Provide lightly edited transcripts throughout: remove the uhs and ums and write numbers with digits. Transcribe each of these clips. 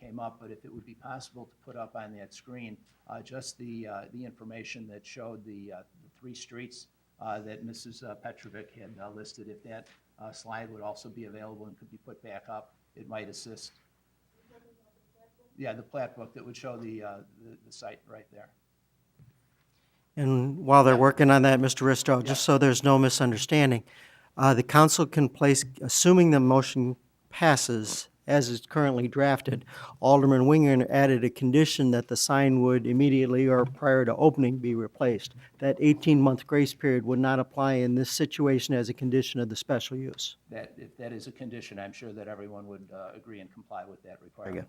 came up, but if it would be possible to put up on that screen just the information that showed the three streets that Mrs. Petrovic had listed. If that slide would also be available and could be put back up, it might assist. Yeah, the plat book that would show the site right there. And while they're working on that, Mr. Risto, just so there's no misunderstanding, the council can place, assuming the motion passes as is currently drafted, Alderman Winger added a condition that the sign would immediately or prior to opening be replaced. That 18-month grace period would not apply in this situation as a condition of the special use. If that is a condition, I'm sure that everyone would agree and comply with that requirement.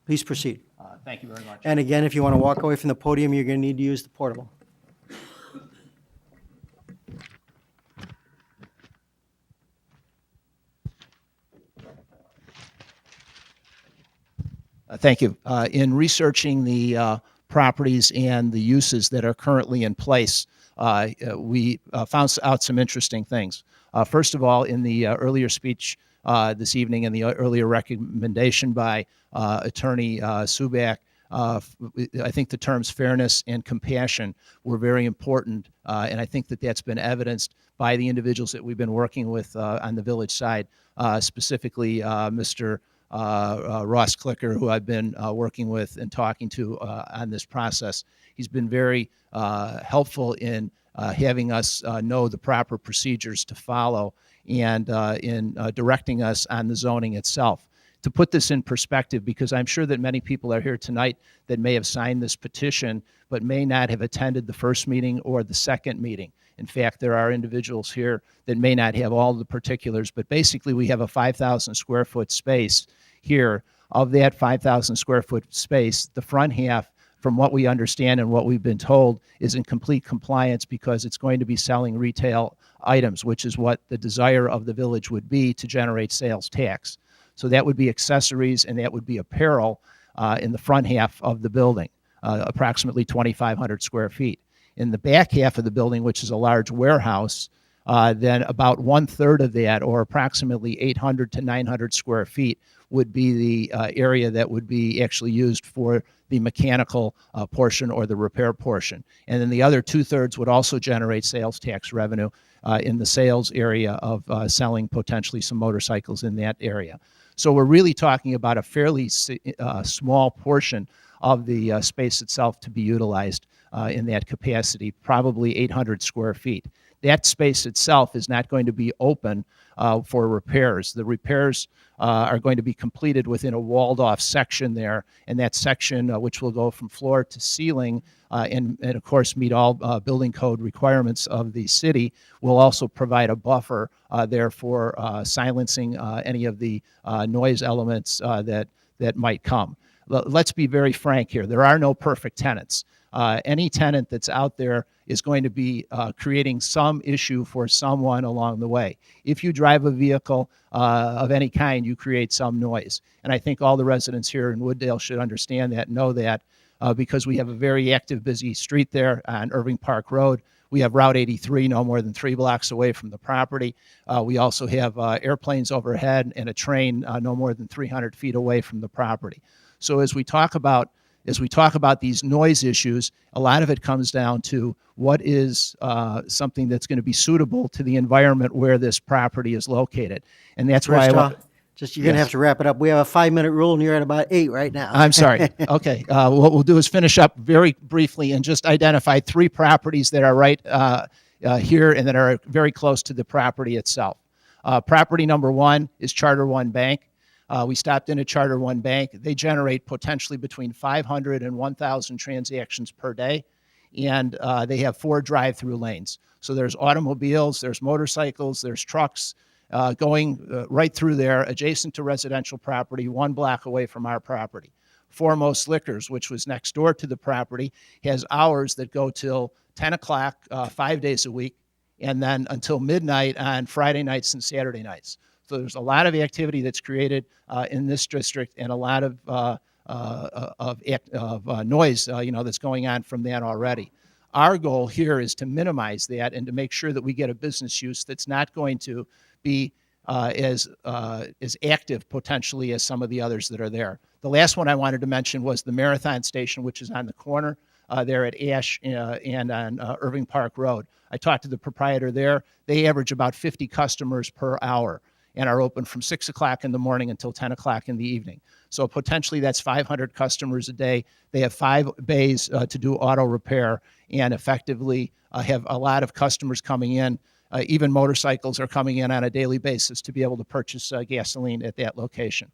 Please proceed. Thank you very much. And again, if you want to walk away from the podium, you're going to need to use the portable. Thank you. In researching the properties and the uses that are currently in place, we found out some interesting things. First of all, in the earlier speech this evening and the earlier recommendation by Attorney Subak, I think the terms fairness and compassion were very important, and I think that that's been evidenced by the individuals that we've been working with on the village side, specifically Mr. Ross Clicker, who I've been working with and talking to on this process. He's been very helpful in having us know the proper procedures to follow and in directing us on the zoning itself. To put this in perspective, because I'm sure that many people are here tonight that may have signed this petition but may not have attended the first meeting or the second meeting. In fact, there are individuals here that may not have all the particulars, but basically we have a 5,000 square foot space here. Of that 5,000 square foot space, the front half, from what we understand and what we've been told, is in complete compliance because it's going to be selling retail items, which is what the desire of the village would be to generate sales tax. So that would be accessories and that would be apparel in the front half of the building, approximately 2,500 square feet. In the back half of the building, which is a large warehouse, then about 1/3 of that, or approximately 800 to 900 square feet, would be the area that would be actually used for the mechanical portion or the repair portion. And then the other 2/3 would also generate sales tax revenue in the sales area of selling potentially some motorcycles in that area. So we're really talking about a fairly small portion of the space itself to be utilized in that capacity, probably 800 square feet. That space itself is not going to be open for repairs. The repairs are going to be completed within a walled-off section there, and that section, which will go from floor to ceiling and of course meet all building code requirements of the city, will also provide a buffer there for silencing any of the noise elements that might come. Let's be very frank here. There are no perfect tenants. Any tenant that's out there is going to be creating some issue for someone along the way. If you drive a vehicle of any kind, you create some noise. And I think all the residents here in Wooddale should understand that, know that, because we have a very active, busy street there on Irving Park Road. We have Route 83 no more than 3 blocks away from the property. We also have airplanes overhead and a train no more than 300 feet away from the property. So as we talk about these noise issues, a lot of it comes down to what is something that's going to be suitable to the environment where this property is located. And that's why I want... You're going to have to wrap it up. We have a 5-minute rule, and you're at about 8 right now. I'm sorry. Okay. What we'll do is finish up very briefly and just identify 3 properties that are right here and that are very close to the property itself. Property number 1 is Charter One Bank. We stopped in at Charter One Bank. They generate potentially between 500 and 1,000 transactions per day, and they have 4 drive-through lanes. So there's automobiles, there's motorcycles, there's trucks going right through there, adjacent to residential property, 1 block away from our property. Foremost Liquors, which was next door to the property, has hours that go till 10 o'clock 5 days a week, and then until midnight on Friday nights and Saturday nights. So there's a lot of activity that's created in this district, and a lot of noise, that's going on from that already. Our goal here is to minimize that and to make sure that we get a business use that's not going to be as active potentially as some of the others that are there. The last one I wanted to mention was the Marathon Station, which is on the corner there at Ash and on Irving Park Road. I talked to the proprietor there. They average about 50 customers per hour and are open from 6 o'clock in the morning until 10 o'clock in the evening. So potentially that's 500 customers a day. They have 5 bays to do auto repair and effectively have a lot of customers coming in. Even motorcycles are coming in on a daily basis to be able to purchase gasoline at that location.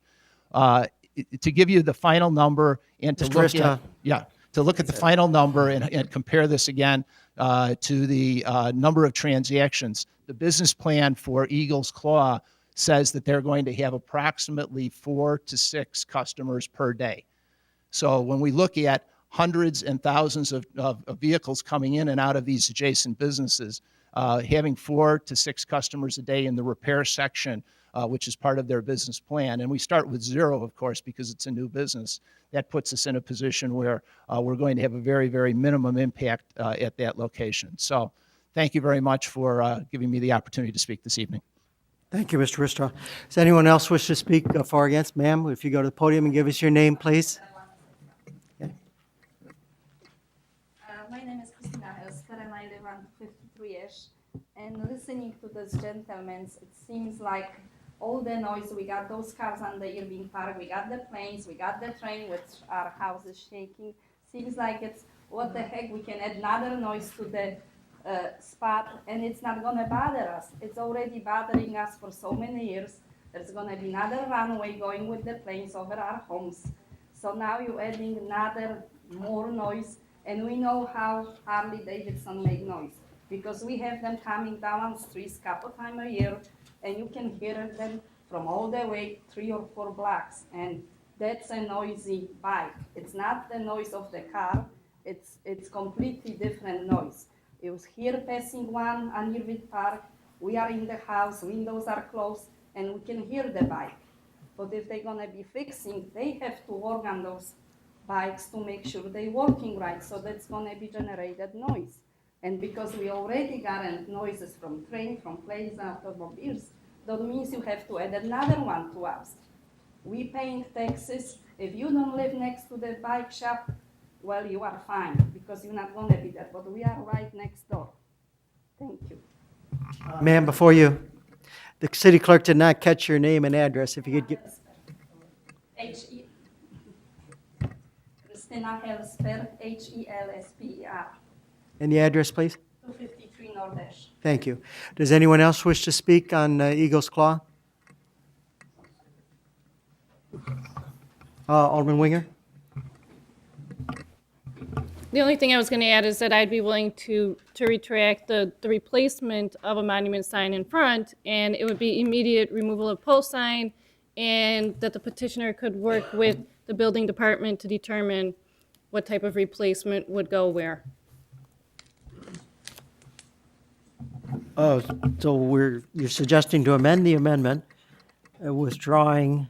To give you the final number and to Mr. look Rista. to look at the final number and compare this again to the number of transactions, the business plan for Eagles Claw says that they're going to have approximately 4 to 6 customers per day. So when we look at hundreds and thousands of vehicles coming in and out of these adjacent businesses, having 4 to 6 customers a day in the repair section, which is part of their business plan, and we start with 0, of course, because it's a new business, that puts us in a position where we're going to have a very, very minimum impact at that location. So thank you very much for giving me the opportunity to speak this evening. Thank you, Mr. Risto. Does anyone else wish to speak for or against? Ma'am, if you go to the podium and give us your name, please. My name is Christina Elster and I live on 53-ish. And listening to this gentleman, it seems like all the noise, we got those cars on the Irving Park, we got the planes, we got the train, which our house is shaking. Seems like it's, what the heck, we can add another noise to the spot and it's not gonna bother us. It's already bothering us for so many years. There's gonna be another runway going with the planes over our homes. So now you're adding another more noise, and we know how Harley Davidson make noise because we have them coming down on streets a couple times a year, and you can hear them from all the way 3 or 4 blocks, and that's a noisy bike. It's not the noise of the car, it's completely different noise. It was here passing one on Irving Park, we are in the house, windows are closed, and we can hear the bike. But if they're gonna be fixing, they have to work on those bikes to make sure they're working right, so that's gonna be generated noise. And because we already got noises from train, from planes, automobiles, that means you have to add another one to us. We paying taxes. If you don't live next to the bike shop, well, you are fine, because you're not gonna be there, but we are right next door. Thank you. Ma'am, before you, the city clerk did not catch your name and address. If you could give, H-E, Christina Helsper, H-E-L-S-P-E-R, and the address, please? 253 Nordash. Thank you. Does anyone else wish to speak on Eagles Claw? Alderman Winger? The only thing I was going to add is that I'd be willing to retract the replacement of a monument sign in front, and it would be immediate removal of post sign, and that the petitioner could work with the building department to determine what type of replacement would go where. Oh, so you're suggesting to amend the amendment, withdrawing,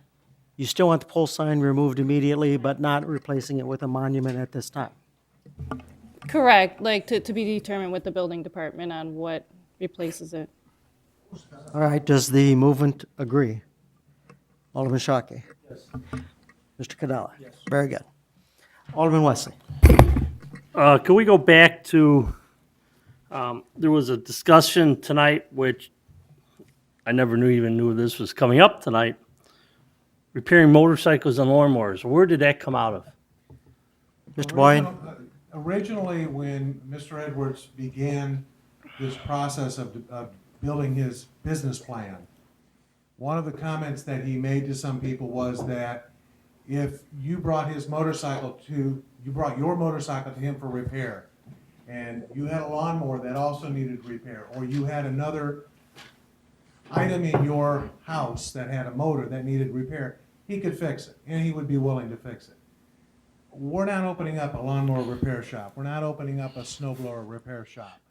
you still want the pole sign removed immediately, but not replacing it with a monument at this time? Correct, like to be determined with the building department on what replaces it. All right, does the movement agree? Alderman Shaki? Yes. Mr. Cadella? Yes. Very good. Alderman Wesley? Can we go back to, there was a discussion tonight, which I never even knew this was coming up tonight, repairing motorcycles and lawnmowers. Where did that come out of? Mr. Boyd? Originally, when Mr. Edwards began this process of building his business plan, one of the comments that he made to some people was that if you brought your motorcycle to him for repair, and you had a lawnmower that also needed repair, or you had another item in your house that had a motor that needed repair, he could fix it, and he would be willing to fix it. We're not opening up a lawnmower repair shop. We're not opening up a snowblower repair shop.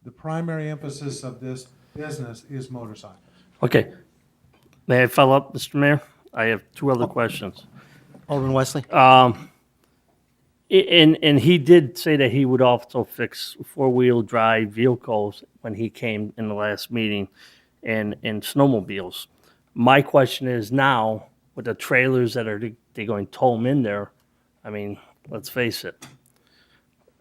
The primary emphasis of this business is motorcycles. Okay. May I follow up, Mr. Mayor? I have 2 other questions. Alderman Wesley? And he did say that he would also fix 4-wheel drive vehicles when he came in the last meeting and snowmobiles. My question is now, with the trailers that are, they going to tow them in there, I mean, let's face it.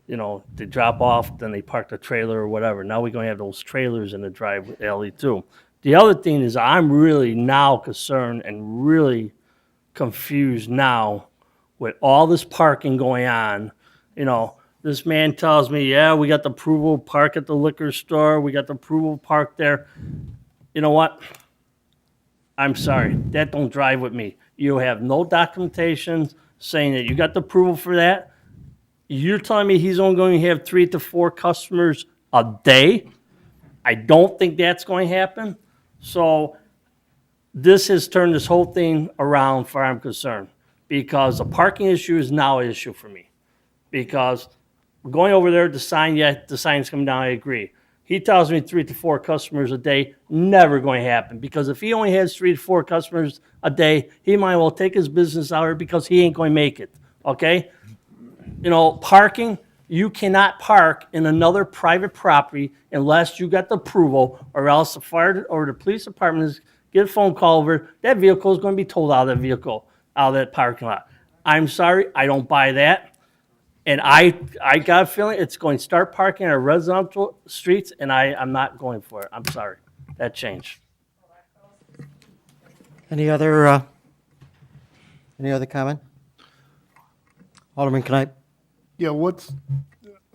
You know, they drop off, then they park the trailer or whatever. Now we're going to have those trailers in the drive alley too. The other thing is I'm really now concerned and really confused now with all this parking going on. You know, this man tells me, yeah, we got the approval park at the liquor store. We got the approval park there. You know what? I'm sorry, that don't drive with me. You have no documentation saying that you got the approval for that. You're telling me he's only going to have 3 to 4 customers a day? I don't think that's going to happen. So this has turned this whole thing around far I'm concerned, because the parking issue is now an issue for me. Because going over there, the sign, yeah, the sign's coming down, I agree. He tells me 3 to 4 customers a day, never going to happen. Because if he only has 3 to 4 customers a day, he might well take his business hour because he ain't going to make it, okay? You know, parking, you cannot park in another private property unless you got the approval, or else the fire or the police department is get a phone call over, that vehicle is going to be towed out of that vehicle, out of that parking lot. I'm sorry, I don't buy that. And I got a feeling it's going to start parking on residential streets, and I'm not going for it. I'm sorry. That changed. Any other comment? Alderman Knight? Yeah,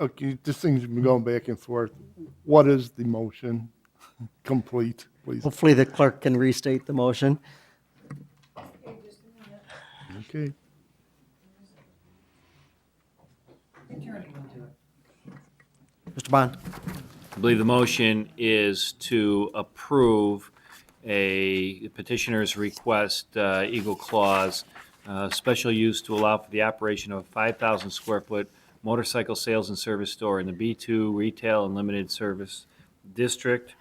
okay, this thing's been going back and forth. What is the motion? Complete, please. Hopefully the clerk can restate the motion. Okay. Mr. Bond? I believe the motion is to approve a petitioner's request, Eagle Clause, special use to allow for the operation of a 5,000 square foot motorcycle sales and service store in the B2 Retail and Limited Service District,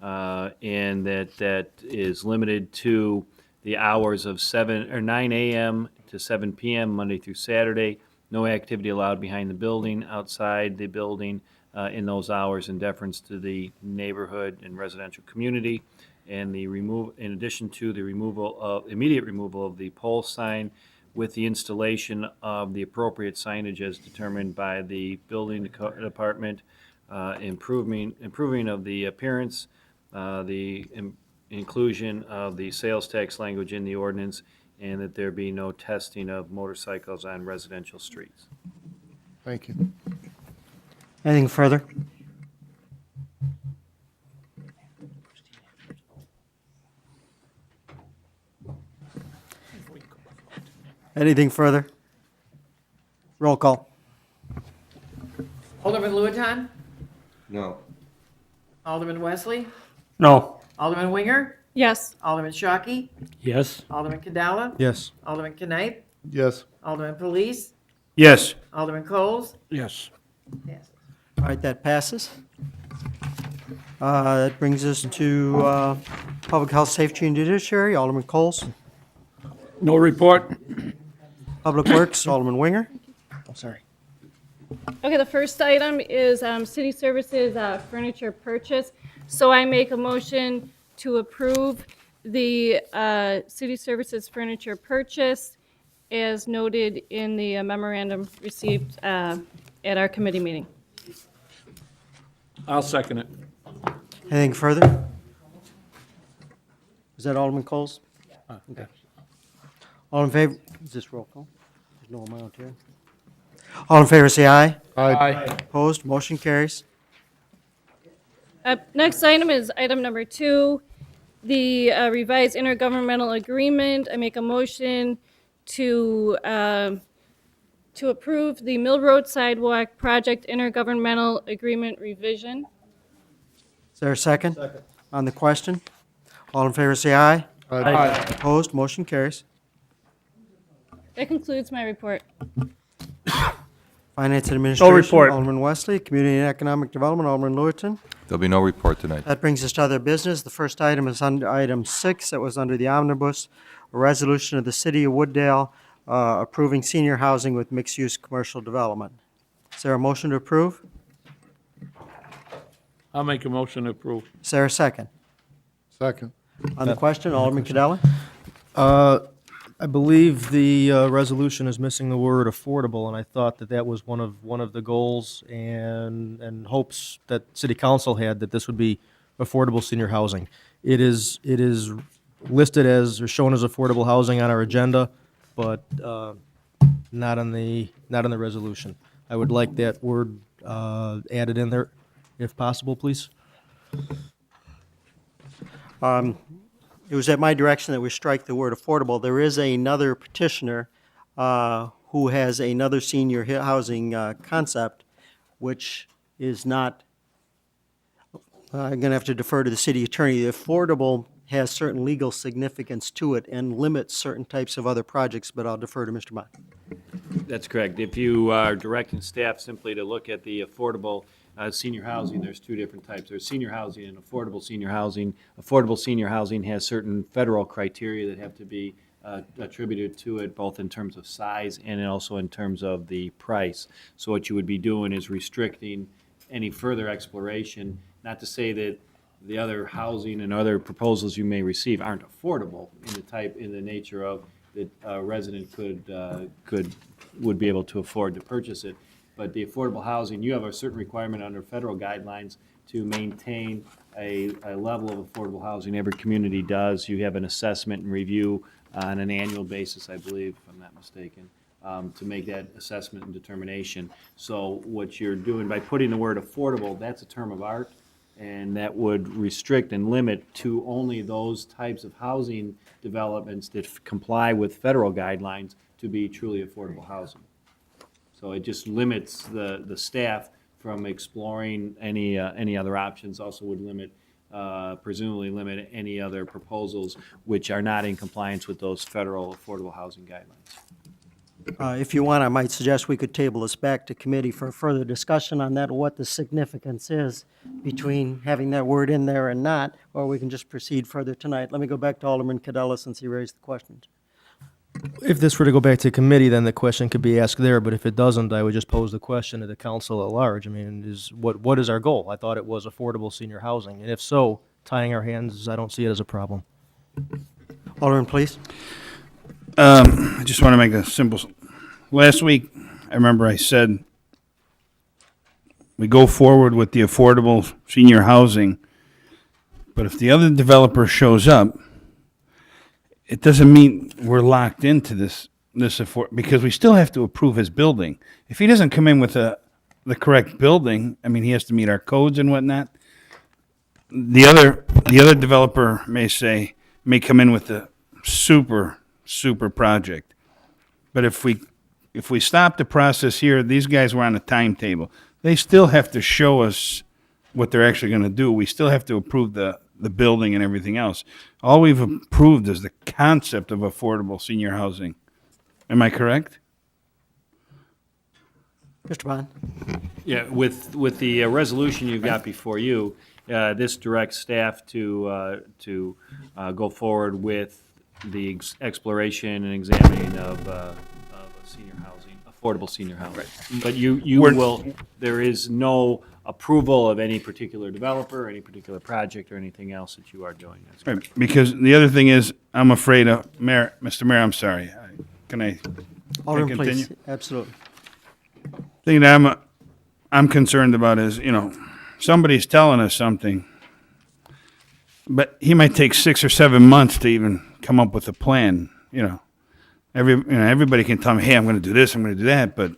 and that is limited to the hours of 9 a.m. to 7 p.m. Monday through Saturday. No activity allowed behind the building, outside the building, in those hours, in deference to the neighborhood and residential community. And in addition to the immediate removal of the pole sign, with the installation of the appropriate signage as determined by the building department, improving of the appearance, the inclusion of the sales tax language in the ordinance, and that there be no testing of motorcycles on residential streets. Thank you. Anything further? Anything further? Roll call. Alderman Luaton? No. Alderman Wesley? No. Alderman Winger? Yes. Alderman Shockey? Yes. Alderman Cadella? Yes. Alderman Knight? Yes. Alderman Police? Yes. Alderman Coles? Yes. Passes. All right, that passes. That brings us to Public Health, Safety, and Judiciary. Alderman Coles. No report. Public Works, Alderman Winger. I'm sorry. Okay, the first item is city services furniture purchase. So I make a motion to approve the city services furniture purchase as noted in the memorandum received at our committee meeting. I'll second it. Anything further? Is that Alderman Coles? Okay. All in favor? Is this roll call? There's no amount here. All in favor, say aye. Aye. Opposed? Motion carries. Next item is item number 2, the revised intergovernmental agreement. I make a motion to approve the Mill Road Sidewalk Project Intergovernmental Agreement revision. Is there a second? Second. On the question? All in favor, say aye. Aye. Opposed? Motion carries. That concludes my report. Finance and Administration. report. Alderman Wesley. Community and Economic Development, Alderman Lewiton. There'll be no report tonight. That brings us to other business. The first item is under item 6, that was under the omnibus, a resolution of the City of Wooddale approving senior housing with mixed-use commercial development. Is there a motion to approve? I'll make a motion to approve. Is there a second? Second. On the question, Alderman Cadella? I believe the resolution is missing the word affordable, and I thought that that was one of the goals and hopes that city council had, that this would be affordable senior housing. It is listed as, or shown as affordable housing on our agenda, but not on the resolution. I would like that word added in there, if possible, please. It was at my direction that we strike the word affordable. There is another petitioner who has another senior housing concept, which is not, I'm going to have to defer to the city attorney. The affordable has certain legal significance to it and limits certain types of other projects, but I'll defer to Mr. Bond. That's correct. If you are directing staff simply to look at the affordable senior housing, there's two different types. There's senior housing and affordable senior housing. Affordable senior housing has certain federal criteria that have to be attributed to it, both in terms of size and also in terms of the price. So what you would be doing is restricting any further exploration, not to say that the other housing and other proposals you may receive aren't affordable in the nature of that a resident would be able to afford to purchase it. But the affordable housing, you have a certain requirement under federal guidelines to maintain a level of affordable housing. Every community does. You have an assessment and review on an annual basis, I believe, if I'm not mistaken, to make that assessment and determination. So what you're doing by putting the word affordable, that's a term of art, and that would restrict and limit to only those types of housing developments that comply with federal guidelines to be truly affordable housing. So it just limits the staff from exploring any other options. Also would limit, presumably limit any other proposals which are not in compliance with those federal affordable housing guidelines. If you want, I might suggest we could table this back to committee for further discussion on that, what the significance is between having that word in there and not, or we can just proceed further tonight. Let me go back to Alderman Cadella since he raised the questions. If this were to go back to committee, then the question could be asked there, but if it doesn't, I would just pose the question to the council at large. I mean, what is our goal? I thought it was affordable senior housing, and if so, tying our hands, I don't see it as a problem. Alderman, please. I just want to make a simple, last week, I remember I said, we go forward with the affordable senior housing, but if the other developer shows up, it doesn't mean we're locked into this because we still have to approve his building. If he doesn't come in with the correct building, I mean, he has to meet our codes and whatnot. The other developer may come in with a super project. But if we stop the process here, these guys were on a timetable. They still have to show us what they're actually going to do. We still have to approve the building and everything else. All we've approved is the concept of affordable senior housing. Am I correct? Mr. Bond. Yeah, with the resolution you've got before you, this directs staff to go forward with the exploration and examining of senior housing, affordable senior housing. Right. But there is no approval of any particular developer, any particular project, or anything else that you are doing. That's Right, because the other thing is, I'm afraid of, Mr. Mayor, I'm sorry. Can I Alderman, continue? please. Absolutely. Thing that I'm concerned about is, somebody's telling us something, but he might take 6 or 7 months to even come up with a plan. Everybody can tell me, hey, I'm going to do this, I'm going to do that, but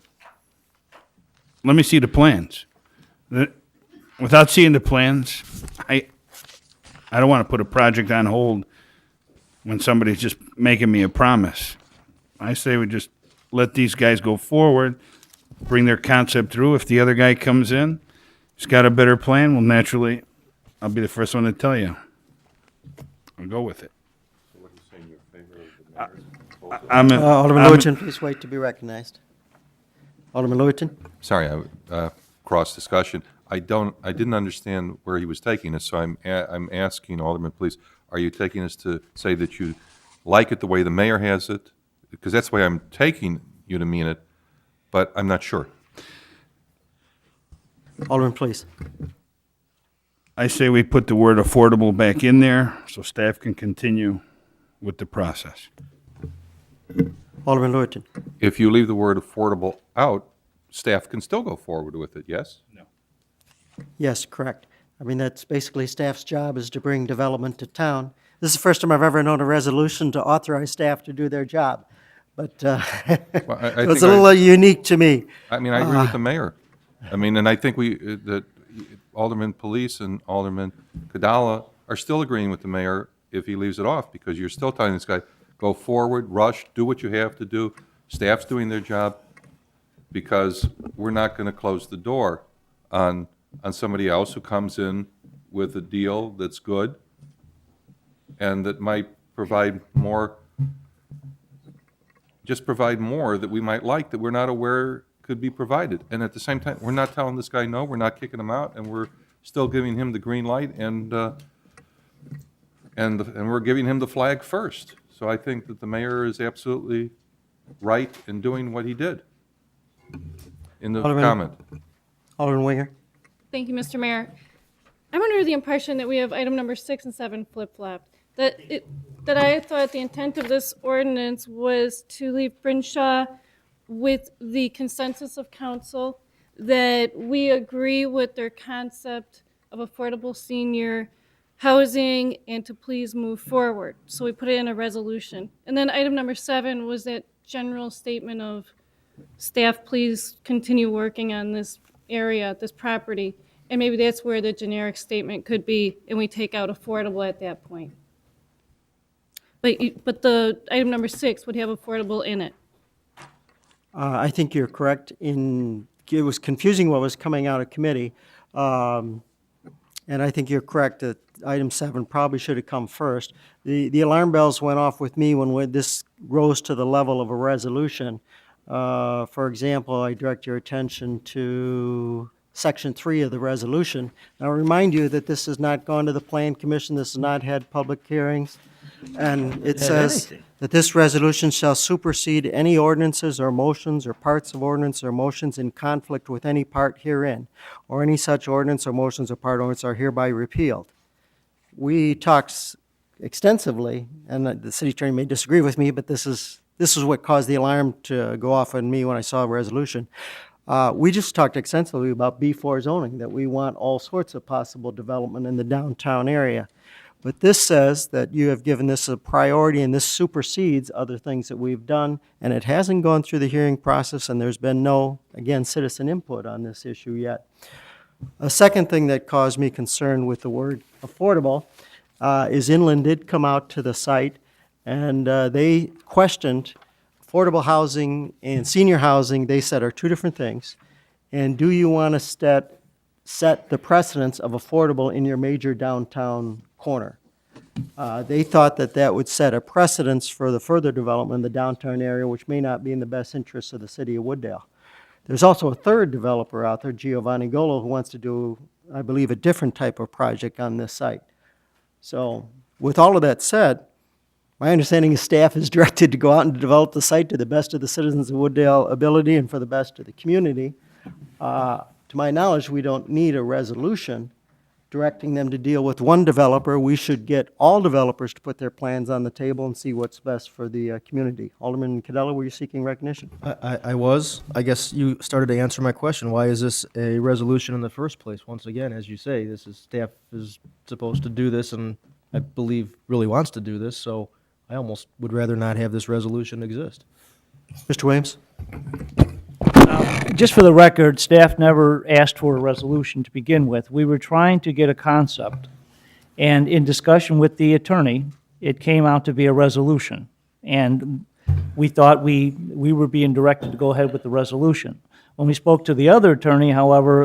let me see the plans. Without seeing the plans, I don't want to put a project on hold when somebody's just making me a promise. I say we just let these guys go forward, bring their concept through. If the other guy comes in, he's got a better plan, well, naturally, I'll be the first one to tell you. I'll go with it. Alderman Lewitton, please wait to be recognized. Alderman Lewitton. Sorry, cross discussion. I didn't understand where he was taking us, so I'm asking Alderman, please, are you taking us to say that you like it the way the mayor has it? Because that's the way I'm taking you to mean it, but I'm not sure. Alderman, please. I say we put the word affordable back in there so staff can continue with the process. Alderman Lewitton. If you leave the word affordable out, staff can still go forward with it, yes? Yes, correct. I mean, that's basically staff's job, is to bring development to town. This is the first time I've ever known a resolution to authorize staff to do their job. But Well, I it was think a little unique to me. I mean, I agree with the mayor. I mean, and I think that Alderman Police and Alderman Kadala are still agreeing with the mayor if he leaves it off, because you're still telling this guy, go forward, rush, do what you have to do. Staff's doing their job, because we're not going to close the door on somebody else who comes in with a deal that's good and that might provide more, just provide more that we might like, that we're not aware could be provided. And at the same time, we're not telling this guy no, we're not kicking him out, and we're still giving him the green light, and we're giving him the flag first. So I think that the mayor is absolutely right in doing what he did in the Alderman- comment. Alderman Winger. Thank you, Mr. Mayor. I'm under the impression that we have item number 6 and 7 flip-flopped. That I thought the intent of this ordinance was to leave Brinshaw with the consensus of council that we agree with their concept of affordable senior housing and to please move forward. So we put it in a resolution. And then item number 7 was that general statement of staff, please continue working on this area, this property. And maybe that's where the generic statement could be, and we take out affordable at that point. But the item number 6 would have affordable in it. I think you're correct in, it was confusing what was coming out of committee. And I think you're correct that item 7 probably should have come first. The alarm bells went off with me when this rose to the level of a resolution. For example, I direct your attention to Section 3 of the resolution. Now, remind you that this has not gone to the Plan Commission, this has not had public hearings, and it says that this resolution shall supersede any ordinances or motions or parts of ordinance or motions in conflict with any part herein, or any such ordinance or motions or part ordinance are hereby repealed. We talked extensively, and the city attorney may disagree with me, but this is what caused the alarm to go off on me when I saw a resolution. We just talked extensively about B4 zoning, that we want all sorts of possible development in the downtown area. But this says that you have given this a priority, and this supersedes other things that we've done, and it hasn't gone through the hearing process, and there's been no, again, citizen input on this issue yet. A second thing that caused me concern with the word affordable is Inland did come out to the site, and they questioned affordable housing and senior housing, they said, are two different things. And do you want to set the precedence of affordable in your major downtown corner? They thought that that would set a precedence for the further development in the downtown area, which may not be in the best interest of the city of Wooddale. There's also a third developer out there, Giovanni Golo, who wants to do, I believe, a different type of project on this site. So with all of that said, my understanding is staff is directed to go out and develop the site to the best of the citizens of Wooddale ability and for the best of the community. To my knowledge, we don't need a resolution directing them to deal with one developer. We should get all developers to put their plans on the table and see what's best for the community. Alderman Cadella, were you seeking recognition? I was. I guess you started to answer my question. Why is this a resolution in the first place? Once again, as you say, this is, staff is supposed to do this, and I believe really wants to do this, so I almost would rather not have this resolution exist. Mr. Williams? Just for the record, staff never asked for a resolution to begin with. We were trying to get a concept, and in discussion with the attorney, it came out to be a resolution. And we thought we were being directed to go ahead with the resolution. When we spoke to the other attorney, however,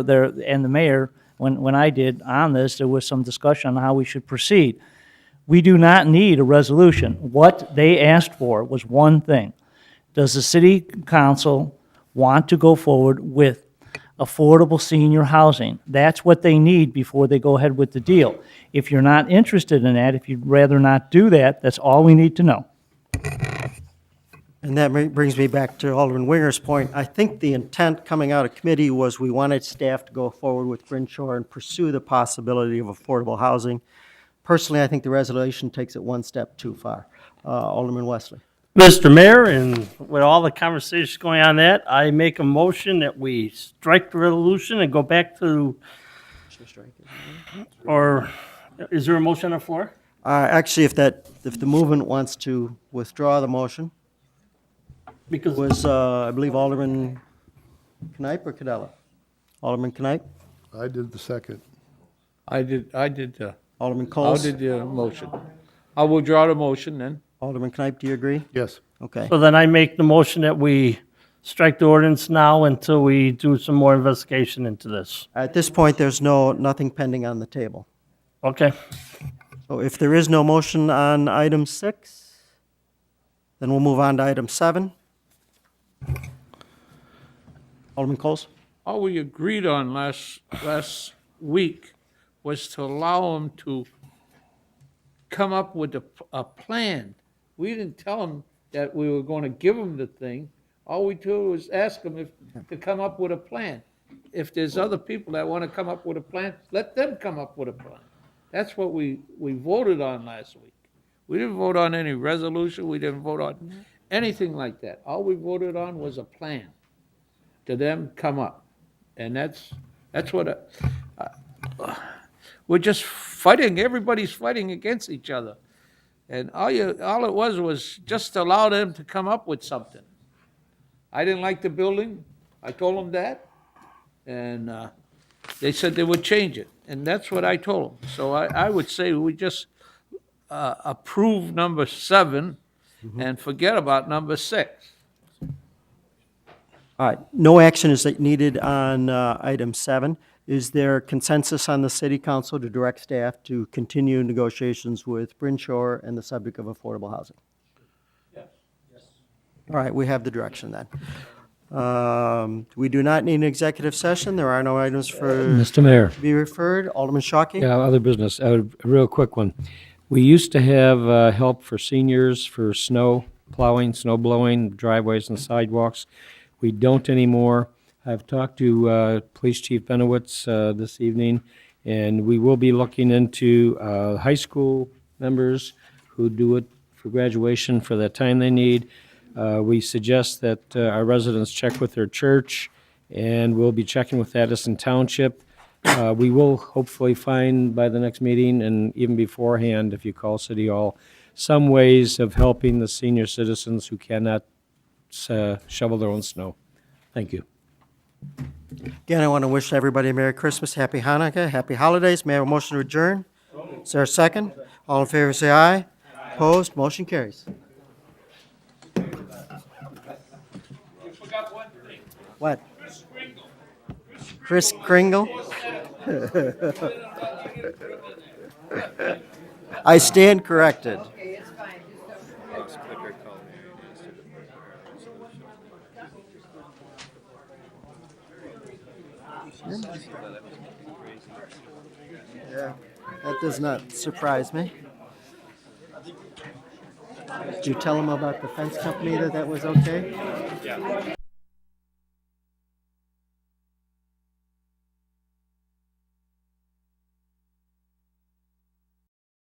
and the mayor, when I did on this, there was some discussion on how we should proceed. We do not need a resolution. What they asked for was one thing. Does the city council want to go forward with affordable senior housing? That's what they need before they go ahead with the deal. If you're not interested in that, if you'd rather not do that, that's all we need to know. And that brings me back to Alderman Winger's point. I think the intent coming out of committee was we wanted staff to go forward with Grinshore and pursue the possibility of affordable housing. Personally, I think the resolution takes it one step too far. Alderman Wesley. Mr. Mayor, and with all the conversations going on that, I make a motion that we strike the resolution and go back to, or is there a motion on the floor? Actually, if the movement wants to withdraw the motion, Because was, I believe, Alderman Knipe or Cadella? Alderman Knipe? I did the second. I did Alderman I Coles? did the motion. I will draw the motion then. Alderman Knipe, do you agree? Yes. Okay. So then I make the motion that we strike the ordinance now until we do some more investigation into this. At this point, there's nothing pending on the table. Okay? So if there is no motion on item 6, then we'll move on to item 7. Alderman Coles? All we agreed on last week was to allow them to come up with a plan. We didn't tell them that we were going to give them the thing. All we did was ask them to come up with a plan. If there's other people that want to come up with a plan, let them come up with a plan. That's what we voted on last week. We didn't vote on any resolution. We didn't vote on anything like that. All we voted on was a plan to them come up. And that's what, we're just fighting, everybody's fighting against each other. And all it was just to allow them to come up with something. I didn't like the building, I told them that, and they said they would change it, and that's what I told them. So I would say we just approve number 7 and forget about number 6. All right, no action is needed on item 7. Is there consensus on the city council to direct staff to continue negotiations with Brinshore and the subject of affordable housing? Yes. All right, we have the direction then. We do not need an executive session. There are no items for Mr. Mayor, to be referred. Alderman Shockey? yeah, other business, a real quick one. We used to have help for seniors for snow plowing, snow blowing, driveways and sidewalks. We don't anymore. I've talked to Police Chief Benowitz this evening, and we will be looking into high school members who do it for graduation for the time they need. We suggest that our residents check with their church, and we'll be checking with Addison Township. We will hopefully find by the next meeting, and even beforehand, if you call City Hall, some ways of helping the senior citizens who cannot shovel their own snow. Thank you. Again, I want to wish everybody a Merry Christmas, Happy Hanukkah, Happy Holidays. May I have a motion to adjourn? Is there a second? All in favor, say aye. Opposed, motion carries. What? Chris Kringle? I stand corrected. Yeah, that does not surprise me. Did you tell him about the fence company that was okay?